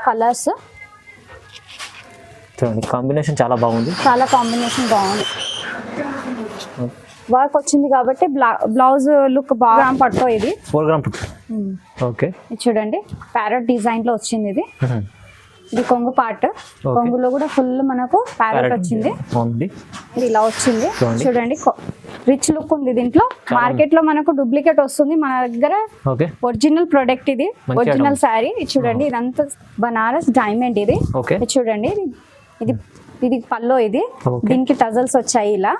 Colours చూడండి, combination చాలా బాగుంది. చాలా కాంబినేషన్ బాగుంది. వర్క్ వచ్చింది కాబట్టి బ్లౌజ్ లుక్ బాగా పట్టుకో. ఇది 4 గ్రామ్ పట్టు. ఓకే, ఇది చూడండి ప్యారెట్ డిజైన్ లో వచ్చింది. ఇది కొంగు పార్ట్. కొంగులో కూడా ఫుల్ మనకు ప్యారెట్ వచ్చింది. ఇది ఇలా వచ్చింది చూడండి. రిచ్ లుక్ ఉంది దీంట్లో. మార్కెట్ లో మనకు డూప్లికేట్ వస్తుంది, మన దగ్గర ఒరిజినల్ ప్రొడక్ట్. ఇది ఒరిజినల్ శారీ. ఇది చూడండి, ఇదంతా బనారస్ డైమండ్. ఇది చూడండి, ఇది పల్లో. ఇది దీనికి టజల్స్ వచ్చాయి ఇలా.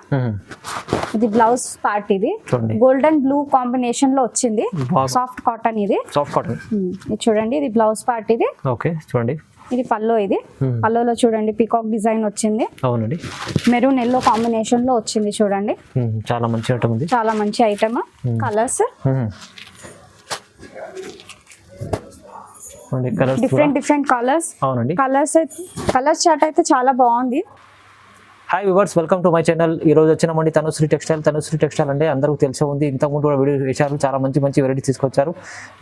ఇది బ్లౌజ్ పార్ట్. ఇది గోల్డెన్ బ్లూ కాంబినేషన్ లో వచ్చింది. Soft cotton. ఇది ఇది చూడండి, ఇది బ్లౌజ్ పార్ట్. ఇది చూడండి, ఇది పల్లో. ఇది పల్లోలో చూడండి పీకాక్ డిజైన్ వచ్చింది. అవునండి, మెరూన్ ఎల్లో కాంబినేషన్ లో వచ్చింది. చూడండి, చాలా మంచి ఐటమ్ ఉంది. చాలా మంచి ఐటమ్. Colours different colours. అవునండి, కలర్స్ చార్ట్ అయితే చాలా బాగుంది. Hi viewers, welcome to my channel. ఈ రోజు వచ్చినామండి తనుశ్రీ టెక్స్టైల్ అంటే అందరికీ తెలిసే ఉంది. ఇంతకుముందు కూడా వీడియో చేశారు, చాలా మంచి వెరైటీస్ తీసుకొచ్చారు.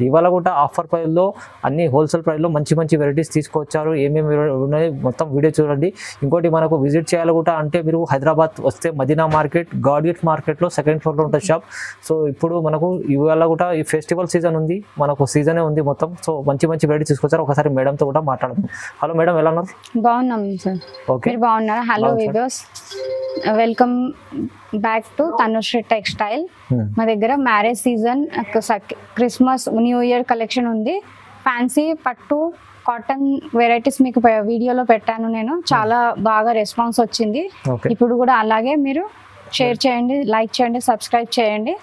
ఇవాళ కూడా ఆఫర్ ప్రైస్లో అన్ని హోల్సేల్ ప్రైస్లో మంచి వెరైటీస్ తీసుకొచ్చారు. ఏమేమి ఉన్నాయి మొత్తం వీడియో చూడండి. ఇంకోటి మనకు విజిట్ చేయాలి కూడా అంటే మీరు హైదరాబాద్ వస్తే మదీనా మార్కెట్, గాడ్గేట్ మార్కెట్లో 2nd ఫ్లోర్లో ఉంటుంది షాప్. సో ఇప్పుడు మనకు ఇవాళ కూడా ఈ ఫెస్టివల్ సీజన్ ఉంది, మనకు సీజనే ఉంది మొత్తం. సో మంచి వెరైటీ తీసుకొచ్చారు. ఒకసారి మేడంతో కూడా మాట్లాడదాం. హలో మేడం, ఎలా ఉన్నారు? బాగున్నాం సార్. ఓకే, బాగున్నారా? Hello viewers, welcome back to Tanushree textile. మా దగ్గర marriage season, Christmas, new year collection ఉంది. ఫ్యాన్సీ పట్టు కాటన్ వెరైటీస్ మీకు వీడియోలో పెట్టాను నేను. చాలా బాగా రెస్పాన్స్ వచ్చింది. ఇప్పుడు కూడా అలాగే మీరు షేర్ చేయండి, లైక్ చేయండి, సబ్స్క్రైబ్ చేయండి.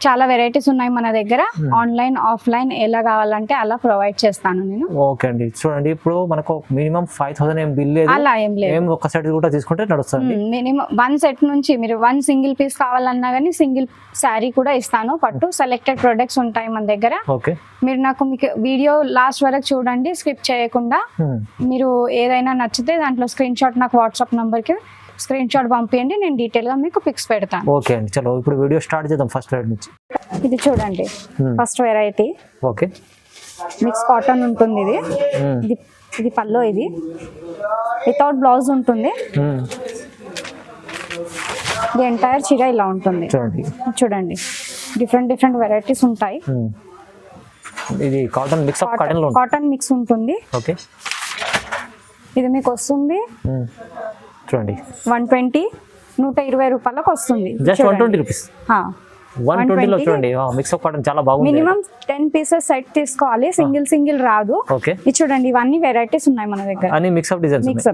చాలా వెరైటీస్ ఉన్నాయి మన దగ్గర. ఆన్లైన్, ఆఫ్లైన్ ఎలా కావాలంటే అలా ప్రొవైడ్ చేస్తాను నేను. ఓకే అండి, చూడండి ఇప్పుడు మనకు మినిమం 5000 ఏం బిల్ లేదు, అలా ఏం లేదు. ఒక సెట్ కూడా తీసుకుంటే నడుస్తుంది. మినిమం 1 సెట్ నుంచి మీరు 1 సింగిల్ పీస్ కావాలన్నా కానీ సింగిల్ శారీ కూడా ఇస్తాను. పట్టు సెలెక్టెడ్ ప్రొడక్ట్స్ ఉంటాయి మన దగ్గర. ఓకే, మీరు మీకు వీడియో లాస్ట్ వరకు చూడండి, స్కిప్ చేయకుండా. మీరు ఏదైనా నచ్చితే దాంట్లో స్క్రీన్ షాట్ నాకు వాట్సాప్ నంబర్కి స్క్రీన్ షాట్ పంపించండి, నేను డీటెయిల్ గా మీకు పిక్స్ పెడతాను. ఓకే అండి, చలో ఇప్పుడు వీడియో స్టార్ట్ చేద్దాం. ఫస్ట్ వెరైటీ నుంచి ఇది చూడండి, first variety. Okay, mix cotton ఉంటుంది. ఇది పల్లో. ఇది వితౌట్ బ్లౌజ్ ఉంటుంది. ఇది ఎంటైర్ చీర ఇలా ఉంటుంది. చూడండి, డిఫరెంట్ వెరైటీస్ ఉంటాయి. ఇది cotton mix of cotton mix ఉంటుంది. ఓకే, ఇది మీకు వస్తుంది చూడండి 120 రూపాయలకు వస్తుంది. Just 120 rupees. 120 లో చూడండి, మిక్స్ ఆఫ్ కాటన్ చాలా బాగుంది. మినిమం 10 పీసెస్ సెట్ తీసుకోవాలి, సింగిల్ రాదు. ఓకే, ఇది చూడండి, ఇవన్నీ వెరైటీస్ ఉన్నాయి మన దగ్గర. అన్ని మిక్స్ ఆఫ్ డిజైన్స్.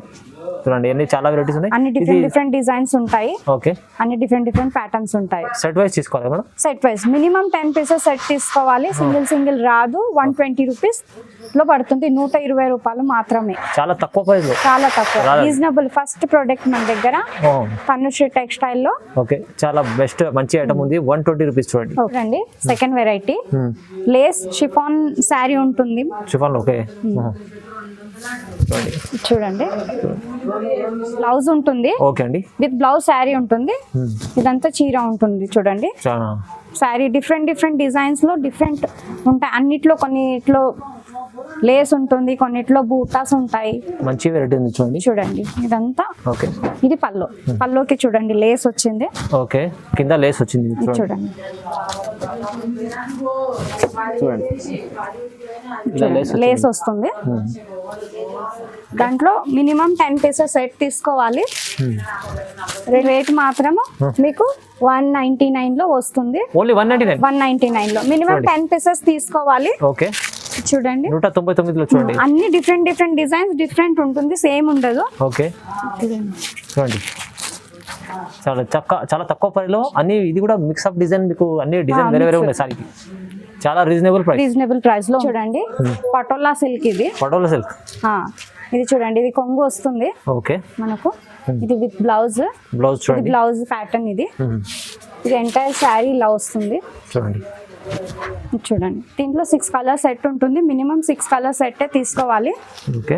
చూడండి, అన్ని చాలా వెరైటీస్ ఉన్నాయి. అన్ని డిఫరెంట్ డిజైన్స్ ఉంటాయి. ఓకే, అన్ని డిఫరెంట్ ప్యాటర్న్స్ ఉంటాయి. సెట్ వైస్ తీసుకోవాలి madam. Set wise minimum 10 pieces set తీసుకోవాలి. సింగిల్ రాదు. 120 రూపీస్ లో పడుతుంది. 120 రూపాయలు మాత్రమే. చాలా తక్కువ ప్రైస్, చాలా తక్కువ, రీజనబుల్. ఫస్ట్ ప్రోడక్ట్ మన దగ్గర తనుశ్రీ టెక్స్టైల్ లో. ఓకే, చాలా బెస్ట్ మంచి ఐటమ్ ఉంది. 120 రూపీస్. చూడండి, second variety lace chiffon sari ఉంటుంది. షిఫాన్. ఓకే, చూడండి, బ్లౌజ్ ఉంటుంది. ఓకే అండి, విత్ బ్లౌజ్ శారీ ఉంటుంది. ఇదంతా చీర ఉంటుంది. చూడండి, శారీ డిఫరెంట్ డిజైన్స్ లో డిఫరెంట్ ఉంటాయి. అన్నిట్లో కొన్నిట్లో లేస్ ఉంటుంది, కొన్నిట్లో బూటాస్ ఉంటాయి. మంచి వెరైటీ ఉంది. చూడండి, ఇదంతా. ఓకే, ఇది పల్లోకి చూడండి లేస్ వచ్చింది. ఓకే, కింద లేస్ వచ్చింది. చూడండి, లేస్ వస్తుంది. దాంట్లో మినిమం 10 పీసెస్ సెట్ తీసుకోవాలి. రేట్ మాత్రం మీకు 199 లో వస్తుంది. ఓన్లీ 199 లో మినిమం 10 పీసెస్ తీసుకోవాలి. ఓకే, చూడండి, 199 లో చూడండి. అన్ని డిఫరెంట్ డిజైన్స్ డిఫరెంట్ ఉంటుంది, సేమ్ ఉండదు. ఓకే, చూడండి, చాలా తక్కువ ప్రైస్లో అన్ని. ఇది కూడా మిక్స్ ఆఫ్ డిజైన్, మీకు అన్ని డిజైన్ వేరే ఉన్నాయి. సారీకి చాలా రీజనబుల్ ప్రైస్ లో చూడండి. పటోలా సిల్క్. ఇది పటోలా సిల్క్. ఇది చూడండి, ఇది కొంగు వస్తుంది. ఓకే, మనకు ఇది విత్ బ్లౌజ్ చూడండి, బ్లౌజ్ ప్యాటర్న్. ఇది ఎంటైర్ శారీ ఇలా వస్తుంది. చూడండి, దీంట్లో 6 కలర్ సెట్ ఉంటుంది. మినిమం 6 కలర్ సెట్ తీసుకోవాలి. ఓకే,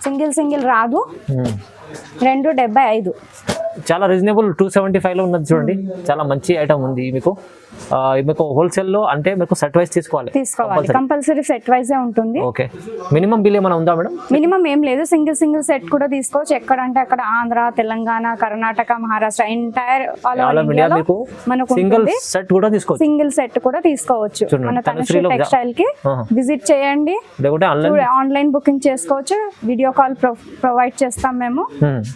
సింగిల్ రాదు. 275. చాలా రీజనబుల్. 275 లో ఉన్నది. చూడండి, చాలా మంచి ఐటమ్ ఉంది మీకు. మీకు హోల్సేల్ లో అంటే మీకు సెట్ వైస్ తీసుకోవాలి. కంపల్సరీ సెట్ వైజ్ ఉంటుంది. ఓకే, మినిమం బిల్ ఏమైనా ఉందా మేడం? మినిమం ఏం లేదు, సింగిల్ సెట్ కూడా తీసుకోవచ్చు. ఎక్కడంటే అక్కడ Andhra, Telangana, Karnataka, Maharashtra entire all India మనకు సింగిల్ సెట్ కూడా తీసుకోవచ్చు. సింగిల్ సెట్ కూడా తీసుకోవచ్చు. మన తనుశ్రీ టెక్స్టైల్ కి విజిట్ చేయండి, ఆన్లైన్ బుకింగ్ చేసుకోవచ్చు. వీడియో కాల్ ప్రొవైడ్ చేస్తాం మేము,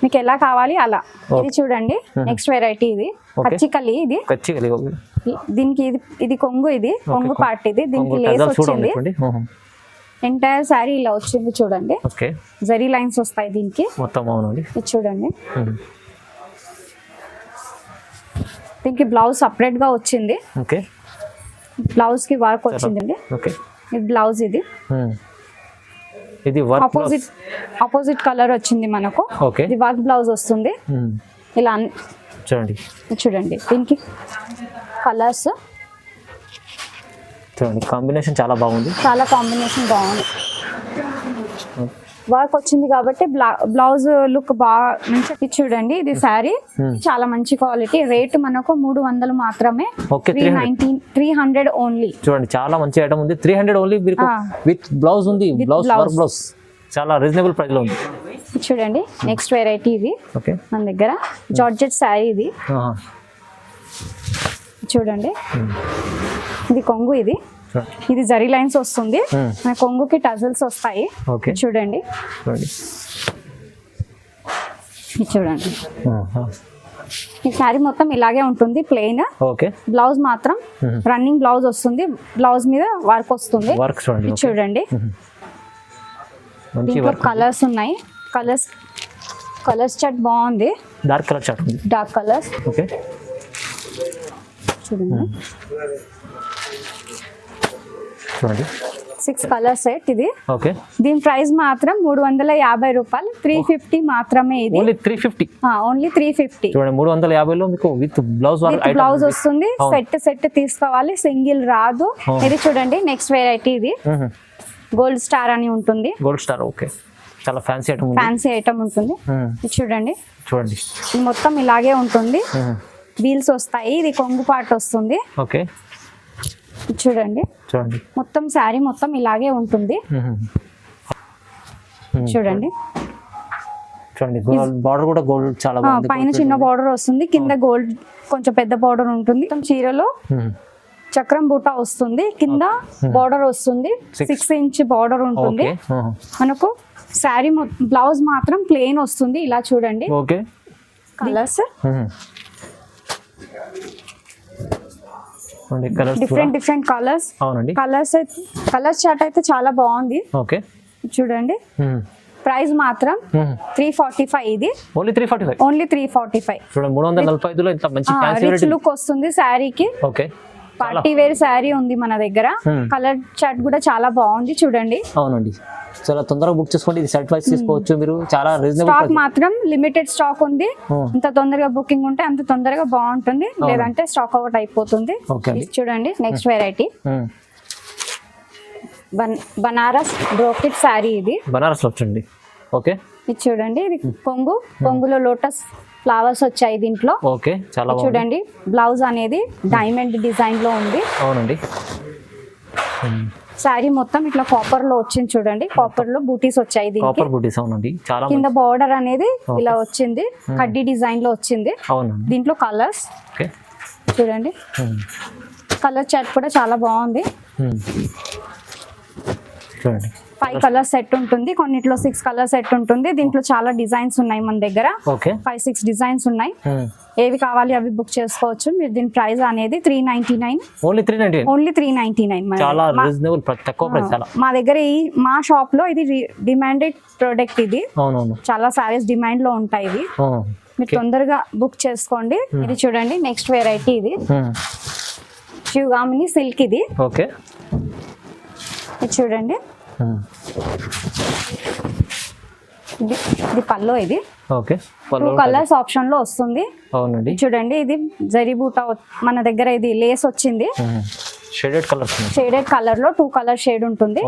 మీకు ఎలా కావాలి అలా. ఇది చూడండి నెక్స్ట్ వెరైటీ, ఇది కచ్చికలి. ఇది దీనికి ఇది కొంగు, ఇది కొంగు పార్ట్. ఇది దీనికి లేస్ వచ్చింది. ఎంటైర్ శారీ ఇలా వచ్చింది చూడండి. జరీ లైన్స్ వస్తాయి దీనికి మొత్తం. అవునండి, ఇది చూడండి. దీనికి బ్లౌజ్ సపరేట్ గా వచ్చింది. బ్లౌజ్ కి వర్క్ వచ్చిందండి. ఇది బ్లౌజ్. ఇది ఆపోజిట్ కలర్ వచ్చింది మనకు. ఇది వర్క్ బ్లౌజ్ వస్తుంది. ఇలా చూడండి దీనికి కలర్స్ చూడండి, కాంబినేషన్ చాలా బాగుంది. వర్క్ వచ్చింది కాబట్టి బ్లౌజ్ లుక్ బాగా మంచి. చూడండి ఇది శారీ చాలా మంచి క్వాలిటీ. రేట్ మనకు 300 మాత్రమే. 300 ఓన్లీ. చూడండి చాలా మంచి ఐటమ్ ఉంది. 300 ఓన్లీ విత్ బ్లౌజ్ ఉంది. బ్లౌజ్ చాలా రీజనబుల్ ప్రైస్ లో ఉంది. చూడండి నెక్స్ట్ వెరైటీ, ఇది మన దగ్గర జార్జెట్ శారీ. ఇది చూడండి, ఇది కొంగు. ఇది జరీ లైన్స్ వస్తుంది. మన కొంగుకి టజల్స్ వస్తాయి. చూడండి ఈ శారీ మొత్తం ఇలాగే ఉంటుంది, ప్లెయిన్. బ్లౌజ్ మాత్రం రన్నింగ్ బ్లౌజ్ వస్తుంది. బ్లౌజ్ మీద వర్క్ వస్తుంది. చూడండి దీంట్లో కలర్స్ ఉన్నాయి. కలర్స్ చార్ట్ బాగుంది. డార్క్ కలర్ చార్ట్ ఉంది. Dark colours. చూడండి 6 కలర్ సెట్ ఇది. దీని ప్రైస్ మాత్రం 350 రూపాయలు. 350 మాత్రమే. ఇది ఓన్లీ 350. ఓన్లీ 350. చూడండి 350 లో మీకు విత్ బ్లౌజ్ వస్తుంది. సెట్ తీసుకోవాలి, సింగిల్ రాదు. ఇది చూడండి నెక్స్ట్ వెరైటీ, ఇది గోల్డ్ స్టార్ అని ఉంటుంది. Gold star. ఓకే, చాలా ఫ్యాన్సీ ఐటమ్ ఉంటుంది. చూడండి ఇది మొత్తం ఇలాగే ఉంటుంది. వీల్స్ వస్తాయి. ఇది కొంగు పార్ట్ వస్తుంది. చూడండి మొత్తం శారీ మొత్తం ఇలాగే ఉంటుంది. చూడండి బార్డర్ కూడా గోల్డ్ చాలా బాగుంది. పైన చిన్న బార్డర్ వస్తుంది, కింద గోల్డ్ కొంచెం పెద్ద బార్డర్ ఉంటుంది. చీరలో చక్రం బూటా వస్తుంది, కింద బార్డర్ వస్తుంది. 6 ఇంచ్ బార్డర్ ఉంటుంది మనకు. శారీ బ్లౌజ్ మాత్రం ప్లెయిన్ వస్తుంది. ఇలా చూడండి colours different colours. Colours chart అయితే చాలా బాగుంది. చూడండి ప్రైస్ మాత్రం 345. ఇది ఓన్లీ 345. ఓన్లీ 345. చూడండి 345 లో ఇంత మంచి రిచ్ లుక్ వస్తుంది శారీకి. పార్టీ వేర్ శారీ ఉంది మన దగ్గర. కలర్ చార్ట్ కూడా చాలా బాగుంది. చూడండి. అవునండి, చాలా తొందరగా బుక్ చేసుకోండి. ఇది సెట్ వైస్ తీసుకోవచ్చు మీరు. చాలా రీజనబుల్. స్టాక్ మాత్రం లిమిటెడ్ స్టాక్ ఉంది. ఎంత తొందరగా బుకింగ్ ఉంటే అంత తొందరగా బాగుంటుంది, లేదంటే స్టాక్ అవుట్ అయిపోతుంది. చూడండి next variety, Banaras brocade sari. ఇది బనారస్ వచ్చింది. ఇది చూడండి, ఇది కొంగులో లోటస్ ఫ్లవర్స్ వచ్చాయి దీంట్లో. చాలా చూడండి బ్లౌజ్ అనేది డైమండ్ డిజైన్ లో ఉంది. అవునండి, శారీ మొత్తం ఇట్లా కాపర్ లో వచ్చింది. చూడండి కాపర్ లో బూటీస్ వచ్చాయి దీనికి. కింద బార్డర్ అనేది ఇలా వచ్చింది, కడ్డీ డిజైన్ లో వచ్చింది. దీంట్లో కలర్స్ చూడండి. కలర్ చార్ట్ కూడా చాలా బాగుంది. 5 కలర్ సెట్ ఉంటుంది, కొన్నిట్లో 6 కలర్ సెట్ ఉంటుంది. దీంట్లో చాలా డిజైన్స్ ఉన్నాయి మన దగ్గర. 5-6 డిజైన్స్ ఉన్నాయి. ఏవి కావాలి అవి బుక్ చేసుకోవచ్చు మీరు. దీని ప్రైస్ అనేది 399. ఓన్లీ 399. మా దగ్గర మా షాప్ లో ఇది డిమాండెడ్ ప్రోడక్ట్. ఇది చాలా సారీస్ డిమాండ్ లో ఉంటాయి. ఇది మీరు తొందరగా బుక్ చేసుకోండి. ఇది చూడండి నెక్స్ట్ వెరైటీ, ఇది శివగామిని సిల్క్. ఇది చూడండి, ఇది పల్లో. ఇది 2 కలర్స్ ఆప్షన్ లో వస్తుంది. చూడండి ఇది జరీ బూటా మన దగ్గర. ఇది లేస్ వచ్చింది షేడెడ్ కలర్ లో. 2 కలర్ షేడ్ ఉంటుంది.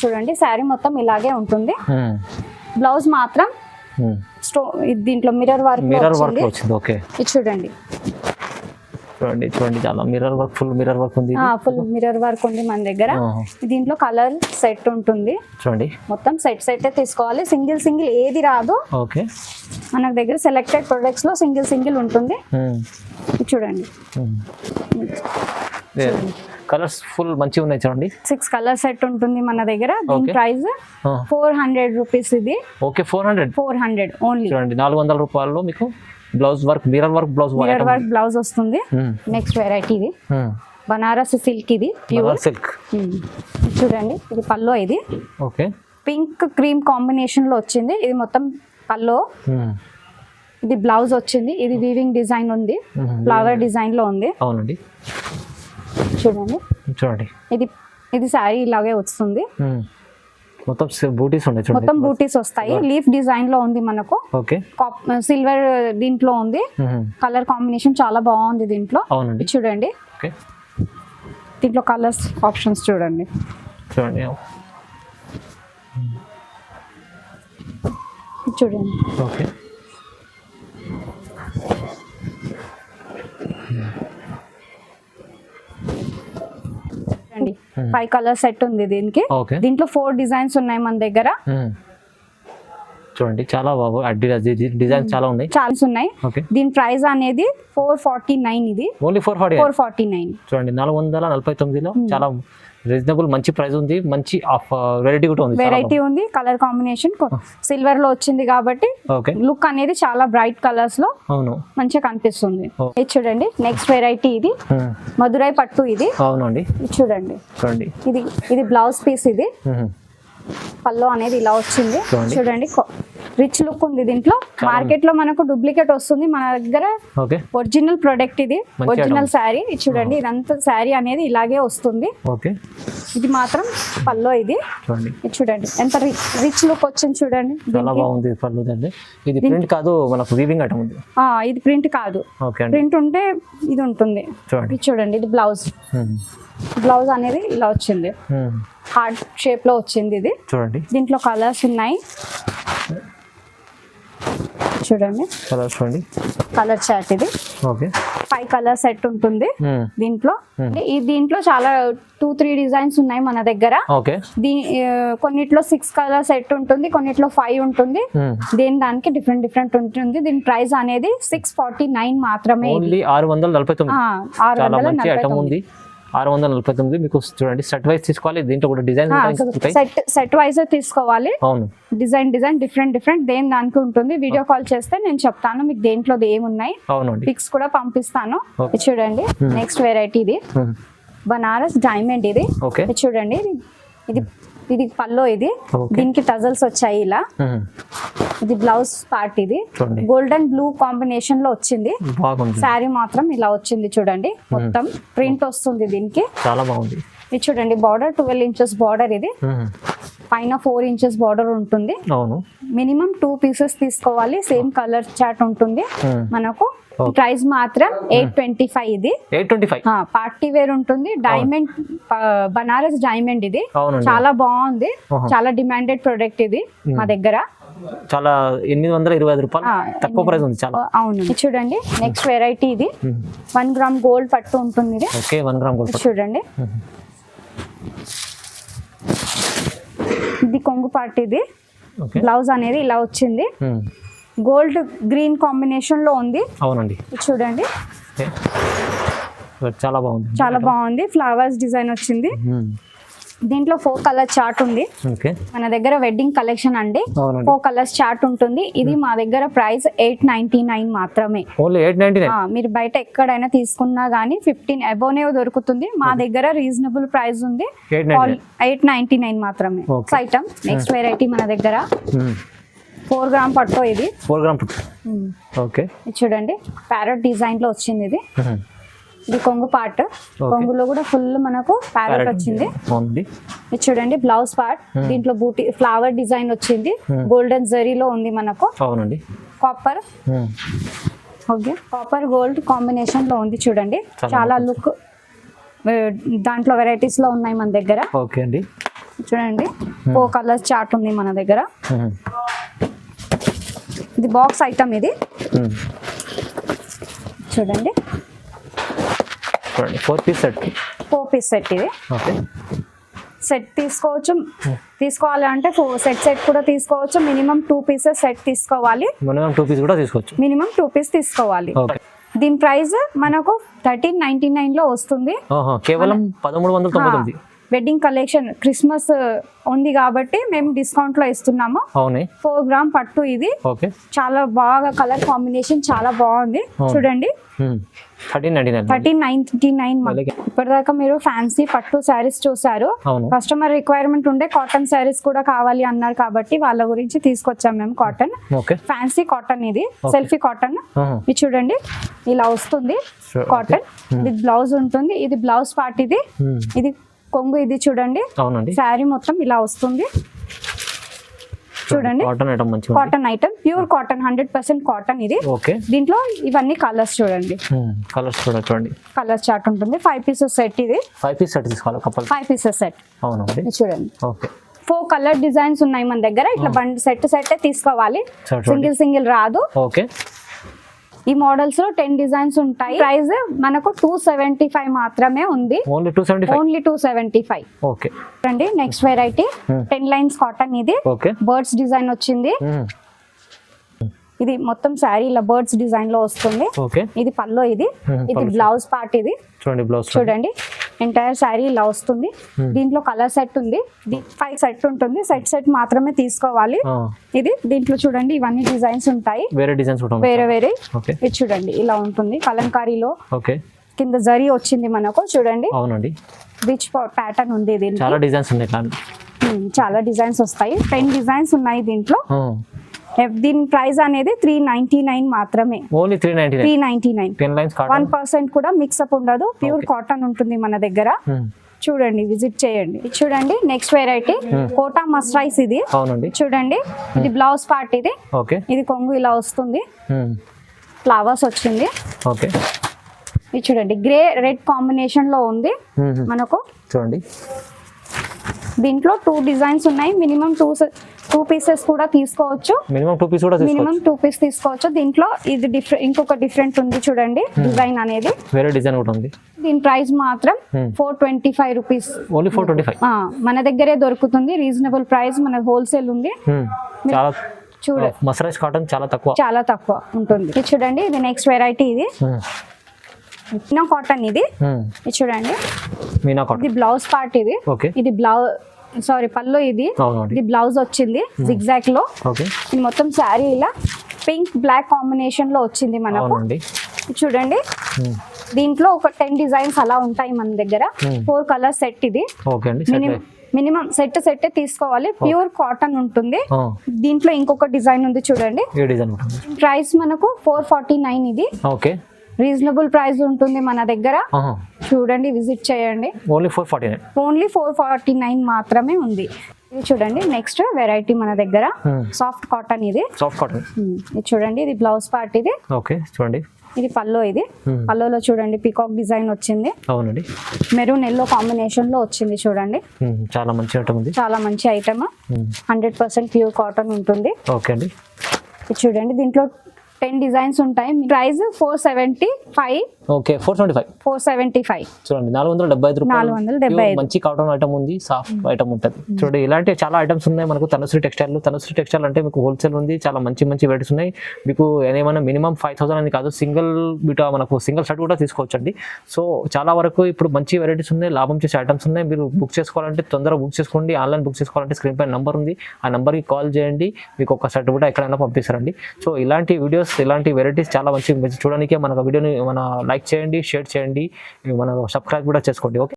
చూడండి శారీ మొత్తం ఇలాగే ఉంటుంది. బ్లౌజ్ మాత్రం దీంట్లో మిర్రర్ వర్క్ వచ్చింది. ఇది చూడండి చూడండి చూడండి చాలా mirror work, full mirror work ఉంది. ఫుల్ మిర్రర్ వర్క్ ఉంది మన దగ్గర. దీంట్లో కలర్ సెట్ ఉంటుంది. చూడండి మొత్తం సెట్ తీసుకోవాలి, సింగిల్ సింగిల్ ఏది రాదు. ఓకే, మన దగ్గర సెలెక్టెడ్ ప్రొడక్ట్స్ లో సింగిల్ ఉంటుంది. ఇది చూడండి, కలర్స్ ఫుల్ మంచిగా ఉన్నాయి. చూడండి 6 కలర్ సెట్ ఉంటుంది మన దగ్గర. దీని ప్రైస్ 400 రూపీస్. ఇది ఓకే 400 ఓన్లీ. చూడండి 400 రూపాయల్లో మీకు blouse work, mirror work blouse వస్తుంది. నెక్స్ట్ వెరైటీ ఇది బనారస్ సిల్క్. ఇది ప్యూర్ సిల్క్. చూడండి, ఇది పల్లో. ఇది ఓకే పింక్ క్రీమ్ కాంబినేషన్ లో వచ్చింది. ఇది మొత్తం పల్లో. ఇది బ్లౌజ్ వచ్చింది. ఇది వీవింగ్ డిజైన్ ఉంది, ఫ్లవర్ డిజైన్ లో ఉంది. అవునండి, చూడండి చూడండి ఇది శారీ ఇలాగే వస్తుంది. మొత్తం బూటీస్ ఉన్నాయి. చూడండి మొత్తం బూటీస్ వస్తాయి. లీఫ్ డిజైన్ లో ఉంది మనకు. ఓకే, సిల్వర్ దీంట్లో ఉంది. కలర్ కాంబినేషన్ చాలా బాగుంది దీంట్లో. అవునండి, చూడండి ఓకే దీంట్లో కలర్స్ ఆప్షన్స్ చూడండి. చూడండి చూడండి ఓకే చూడండి 5 కలర్ సెట్ ఉంది దీనికి. ఓకే, దీంట్లో 4 డిజైన్స్ ఉన్నాయి మన దగ్గర. చూడండి చాలా బాబు డిజైన్ చాలా ఉన్నాయి, చాలా ఉన్నాయి. ఓకే, దీని ప్రైస్ అనేది 449. ఇది ఓన్లీ 449. చూడండి 449లో చాలా రీజనబుల్, మంచి ప్రైస్ ఉంది. మంచి వెరైటీ కూడా ఉంది, వెరైటీ ఉంది. కలర్ కాంబినేషన్ సిల్వర్ లో వచ్చింది కాబట్టి ఓకే లుక్ అనేది చాలా బ్రైట్ కలర్స్ లో అవును మంచిగా కనిపిస్తుంది. ఇది చూడండి నెక్స్ట్ వెరైటీ. ఇది మధురై పట్టు. ఇది అవునండి, చూడండి చూడండి ఇది బ్లౌజ్ పీస్. ఇది పల్లో అనేది ఇలా వచ్చింది. చూడండి రిచ్ లుక్ ఉంది దీంట్లో. మార్కెట్ లో మనకు డూప్లికేట్ వస్తుంది, మన దగ్గర ఒరిజినల్ ప్రొడక్ట్. ఇది ఒరిజినల్ శారీ. చూడండి ఇదంతా శారీ అనేది ఇలాగే వస్తుంది. ఓకే, ఇది మాత్రం పల్లో. ఇది చూడండి ఎంత రిచ్ లుక్ వచ్చింది. చూడండి చాలా బాగుంది పళ్ళు. ఇది ప్రింట్ కాదు, మనకు వీవింగ్ ఐటమ్ ఉంది. ఇది ప్రింట్ కాదు, ప్రింట్ ఉంటే ఇది ఉంటుంది. చూడండి ఇది బ్లౌజ్. బ్లౌజ్ అనేది ఇలా వచ్చింది, హార్ట్ షేప్ లో వచ్చింది. ఇది చూడండి దీంట్లో కలర్స్ ఉన్నాయి. చూడండి కలర్స్, చూడండి కలర్ చార్ట్. ఇది ఓకే 5 కలర్ సెట్ ఉంటుంది దీంట్లో. దీంట్లో చాలా 2-3 డిజైన్స్ ఉన్నాయి మన దగ్గర. ఓకే, కొన్నిట్లో 6 కలర్ సెట్ ఉంటుంది, కొన్నిట్లో 5 ఉంటుంది. దానికి డిఫరెంట్ ఉంటుంది. దీని ప్రైస్ అనేది 649 మాత్రమే. 649. 649 మీకు. చూడండి సెట్ వైజ్ తీసుకోవాలి. దీంట్లో కూడా డిజైన్ సెట్ వైజ్ తీసుకోవాలి. అవును, డిజైన్ డిఫరెంట్ దానికి ఉంటుంది. వీడియో కాల్ చేస్తే నేను చెప్తాను మీకు దేంట్లో ఏమున్నాయి. అవునండి, పిక్స్ కూడా పంపిస్తాను. చూడండి నెక్స్ట్ వెరైటీ. ఇది బనారస్ డైమండ్. ఇది చూడండి ఇది పల్లో. ఇది దీనికి టజల్స్ వచ్చాయి ఇలా. ఇది బ్లౌజ్ పార్ట్. ఇది గోల్డెన్ బ్లూ కాంబినేషన్ లో వచ్చింది. శారీ మాత్రం ఇలా వచ్చింది. చూడండి మొత్తం ప్రింట్ వస్తుంది దీనికి, చాలా బాగుంది. ఇది చూడండి బార్డర్ 12 ఇంచెస్ బార్డర్. ఇది పైన 4 ఇంచెస్ బార్డర్ ఉంటుంది. అవును, మినిమం 2 పీసెస్ తీసుకోవాలి. సేమ్ కలర్ చార్ట్ ఉంటుంది మనకు. ప్రైస్ మాత్రం 825. ఇది 825 పార్టీ వేర్ ఉంటుంది. Diamond Banaras diamond. ఇది చాలా బాగుంది, చాలా డిమాండెడ్ ప్రొడక్ట్. ఇది మా దగ్గర చాలా 825 రూపాయలు తక్కువ ప్రైస్ ఉంది. చాలా అవును. చూడండి నెక్స్ట్ వెరైటీ. ఇది 1 గ్రామ్ గోల్డ్ పట్టు ఉంటుంది. ఇది ఓకే 1 గ్రామ్ గోల్డ్. చూడండి ఇది కొంగు పార్ట్. ఇది బ్లౌజ్ అనేది ఇలా వచ్చింది. గోల్డ్ గ్రీన్ కాంబినేషన్ లో ఉంది. అవునండి, చూడండి చాలా బాగుంది, చాలా బాగుంది. ఫ్లవర్స్ డిజైన్ వచ్చింది. దీంట్లో 4 కలర్ చార్ట్ ఉంది మన దగ్గర. వెడ్డింగ్ కలెక్షన్ అండి. 4 కలర్స్ చార్ట్ ఉంటుంది. ఇది మా దగ్గర ప్రైస్ 899 మాత్రమే. మీరు బయట ఎక్కడైనా తీసుకున్నా గానీ 15 అబోవ్ దొరుకుతుంది. మా దగ్గర రీజనబుల్ ప్రైస్ ఉంది. 899 మాత్రమే ఐటమ్. నెక్స్ట్ వెరైటీ మన దగ్గర 4 గ్రామ్ పట్టు. ఇది 4 గ్రామ్ పట్టు. ఓకే, చూడండి ప్యారెట్ డిజైన్ లో వచ్చింది. ఇది కొంగు పార్ట్. కొంగులో కూడా ఫుల్ మనకు ప్యారెట్ వచ్చింది. ఇది చూడండి బ్లౌజ్ పార్ట్. దీంట్లో బూటీ ఫ్లవర్ డిజైన్ వచ్చింది. గోల్డెన్ జరీలో ఉంది మనకు. అవునండి, copper. Okay, copper gold combination లో ఉంది. చూడండి చాలా లుక్. దాంట్లో వెరైటీస్ లో ఉన్నాయి మన దగ్గర. ఓకే అండి, చూడండి 4 కలర్స్ చార్ట్ ఉంది మన దగ్గర. ఇది బాక్స్ ఐటమ్. ఇది చూడండి చూడండి 4 పీస్ సెట్. 4 పీస్ సెట్ ఇది. ఓకే, సెట్ తీసుకోవచ్చు, తీసుకోవాలి అంటే సెట్ కూడా తీసుకోవచ్చు. మినిమం 2 పీసెస్ సెట్ తీసుకోవాలి. మినిమం 2 పీస్ కూడా తీసుకోవచ్చు. మినిమం 2 పీస్ తీసుకోవాలి. ఓకే, దీని ప్రైస్ మనకు 1399 లో వస్తుంది. కేవలం 1399. వెడ్డింగ్ కలెక్షన్ క్రిస్మస్ ఉంది కాబట్టి మేము డిస్కౌంట్ లో ఇస్తున్నాము. 4 గ్రామ్ పట్టు ఇది. ఓకే, చాలా బాగా కలర్ కాంబినేషన్ చాలా బాగుంది. చూడండి 1399. ఇప్పటిదాకా మీరు ఫ్యాన్సీ పట్టు శారీస్ చూసారు. కస్టమర్ రిక్వైర్మెంట్ ఉండే కాటన్ శారీస్ కూడా కావాలి అన్నారు కాబట్టి వాళ్ళ గురించి తీసుకొచ్చాం మేము. కాటన్, ఫ్యాన్సీ కాటన్ ఇది, సెల్ఫీ కాటన్. ఇది చూడండి ఇలా వస్తుంది కాటన్. ఇది బ్లౌజ్ ఉంటుంది, ఇది బ్లౌజ్ పార్ట్, ఇది కొంగు, ఇది చూడండి శారీ మొత్తం ఇలా వస్తుంది. చూడండి cotton item, pure cotton, 100% cotton ఇది. దీంట్లో ఇవన్నీ కలర్స్ చూడండి, కలర్ చార్ట్ ఉంటుంది. 5 పీసెస్ సెట్ ఇది. 5 పీసెస్ సెట్ చూడండి. 4 కలర్ డిజైన్స్ ఉన్నాయి మన దగ్గర. ఇట్లా బండి సెట్ తీసుకోవాలి, సింగిల్ రాదు. ఈ మోడల్స్ లో 10 డిజైన్స్ ఉంటాయి. ప్రైస్ మనకు 275 మాత్రమే ఉంది. ఓన్లీ 275. రండి నెక్స్ట్ వెరైటీ 10 లైన్స్ కాటన్ ఇది. బర్డ్స్ డిజైన్ వచ్చింది. ఇది మొత్తం శారీ ఇలా బర్డ్స్ డిజైన్ లో వస్తుంది. ఇది పల్లో, ఇది బ్లౌజ్ పార్ట్. ఇది చూడండి ఎంటైర్ శారీ ఇలా వస్తుంది. దీంట్లో కలర్ సెట్ ఉంది, 5 సెట్ ఉంటుంది. సెట్ మాత్రమే తీసుకోవాలి. ఇది దీంట్లో చూడండి ఇవన్నీ డిజైన్స్ ఉంటాయి, వేరే. ఇది చూడండి ఇలా ఉంటుంది కలంకారీలో. కింద జరీ వచ్చింది మనకు. చూడండి రిచ్ ప్యాటర్న్ ఉంది. దీంట్లో చాలా డిజైన్స్ వస్తాయి. 10 డిజైన్స్ ఉన్నాయి దీంట్లో. దీని ప్రైస్ అనేది 399 మాత్రమే. 399. 1% కూడా మిక్స్అప్ ఉండదు. ప్యూర్ కాటన్ ఉంటుంది మన దగ్గర. చూడండి, విజిట్ చేయండి. చూడండి నెక్స్ట్ వెరైటీ కోటా మస్టరైజ్ ఇది. చూడండి ఇది బ్లౌజ్ పార్ట్. ఇది కొంగు ఇలా వస్తుంది, ఫ్లవర్స్ వచ్చింది. ఇది చూడండి గ్రే రెడ్ కాంబినేషన్ లో ఉంది మనకు. చూడండి దీంట్లో 2 డిజైన్స్ ఉన్నాయి. మినిమం 2 పీసెస్ కూడా తీసుకోవచ్చు. మినిమం 2 పీస్ తీసుకోవచ్చు. దీంట్లో ఇది ఇంకొక డిఫరెంట్ ఉంది చూడండి, డిజైన్ అనేది వేరే డిజైన్ కూడా ఉంది. దీని ప్రైస్ మాత్రం 425 రూపీస్. ఓన్లీ 425 మన దగ్గరే దొరుకుతుంది. రీజనబుల్ ప్రైస్, మన హోల్సేల్ ఉంది. చూడండి మస్టరైజ్ కాటన్ చాలా తక్కువ ఉంటుంది. ఇది చూడండి ఇది నెక్స్ట్ వెరైటీ. ఇది మీనా కాటన్. ఇది చూడండి ఇది బ్లౌజ్ పార్ట్. ఇది పల్లో. ఇది బ్లౌజ్ వచ్చింది జిగ్జాగ్ లో. ఇది మొత్తం శారీ ఇలా పింక్ బ్లాక్ కాంబినేషన్ లో వచ్చింది మనకు. చూడండి దీంట్లో ఒక 10 డిజైన్స్ అలా ఉంటాయి మన దగ్గర. 4 కలర్ సెట్ ఇది. మినిమం సెట్ తీసుకోవాలి. ప్యూర్ కాటన్ ఉంటుంది. దీంట్లో ఇంకొక డిజైన్ ఉంది చూడండి. ప్రైస్ మనకు 449. ఇది రీజనబుల్ ప్రైస్ ఉంటుంది మన దగ్గర. చూడండి విజిట్ చేయండి. ఓన్లీ 449 మాత్రమే ఉంది. ఇది చూడండి నెక్స్ట్ వెరైటీ మన దగ్గర సాఫ్ట్ కాటన్. ఇది చూడండి ఇది బ్లౌజ్ పార్ట్. ఇది చూడండి ఇది పల్లో. ఇది పల్లోలో చూడండి పీకాక్ డిజైన్ వచ్చింది. మెరూన్ ఎల్లో కాంబినేషన్ లో వచ్చింది. చూడండి చాలా మంచి ఐటమ్. 100% ప్యూర్ కాటన్ ఉంటుంది. చూడండి దీంట్లో 10 డిజైన్స్ ఉంటాయి. ప్రైస్ 475. 475 చూడండి 475 మంచి కాటన్ ఐటమ్ ఉంది, సాఫ్ట్ ఐటమ్ ఉంటుంది. చూడండి ఇలాంటి చాలా ఐటమ్స్ ఉన్నాయి మనకు తనుశ్రీ టెక్స్టైల్. తనుశ్రీ టెక్స్టైల్ అంటే మీకు హోల్సేల్ ఉంది, చాలా మంచి వెరైటీస్ ఉన్నాయి. మీకు ఏమైనా మినిమం 5000 అని కాదు, మనకు సింగిల్ షర్ట్ కూడా తీసుకోవచ్చు అండి. సో చాలా వరకు ఇప్పుడు మంచి వెరైటీస్ ఉన్నాయి, లాభం చేసే ఐటమ్స్ ఉన్నాయి. మీరు బుక్ చేసుకోవాలంటే తొందరగా బుక్ చేసుకోండి. ఆన్లైన్ బుక్ చేసుకోవాలంటే స్క్రీన్ పైన నంబర్ ఉంది, ఆ నంబర్కి కాల్ చేయండి. మీకు ఒక షర్ట్ కూడా ఎక్కడైనా పంపిస్తారండి. సో ఇలాంటి వీడియోస్, ఇలాంటి వెరైటీస్ చాలా మంచి చూడడానికి మన వీడియోని లైక్ చేయండి, షేర్ చేయండి, మన సబ్స్క్రైబ్ కూడా చేసుకోండి. ఓకే.